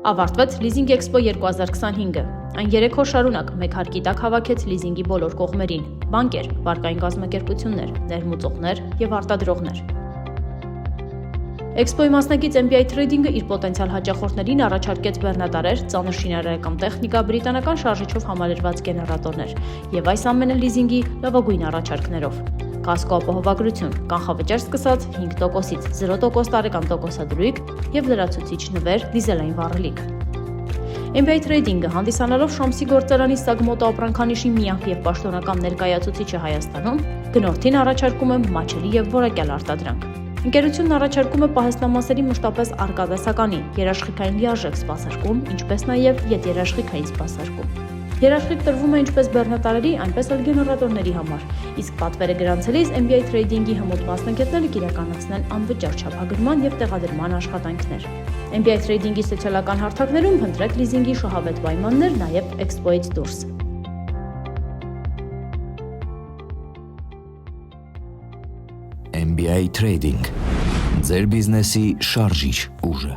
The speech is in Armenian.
Ավարտվեց Լիզինգ Էքսպո 2025-ը։ Այն 3 օր շարունակ մեկ հարկի տակ հավաքեց լիզինգի բոլոր կողմերին՝ բանկեր, վարկային կազմակերպություններ, ներմուծողներ եւ արտադրողներ։ Էքսպոյի մասնակից MBI Trading-ը իր պոտենցիալ հաճախորդներին առաջարկեց բեռնատարեր, ծանր շինարարական տեխնիկա, բրիտանական շարժիչով համալրված գեներատորներ եւ այս ամենը լիզինգի լավագույն առաջարկներով։ Կասկո ապահովագրություն, կանխավճար սկսած 5%-ից 0% տարեկան տոկոսադրույք եւ լրացուցիչ նվեր, դիզելային վառելիք։ MBI Trading-ը հանդիսանալով Շամսի գործարանի Սագմոտո ապրանքանիշի միակ եւ պաշտոնական ներկայացուցիչը Հայաստանում, գնորդին առաջարկում է մաչելի եւ որակյալ արտադրանք։ Ընկերությունն առաջարկում է պահեստամասերի մշտապես առկա տեսականի, երաշխիքային լիարժեք սպասարկում, ինչպես նաեւ ետերաշխիքային սպասարկում։ Երաշխիք տրվում է ինչպես բեռնատարերի, այնպես էլ գեներատորների համար, իսկ պատվերը գրանցելիս MBI Trading-ի հմուտ մասնակիցները կիրականացնեն անվճար չափագրման եւ տեղադրման աշխատանքներ։ MBI Trading-ի սոցիալական հարթակներում փնտրեք լիզինգի շահավետ պայմաններ նաեւ Էքսպոյից դուրս։ MBI Trading. Ձեր բիզնեսի շարժիչ ուժը։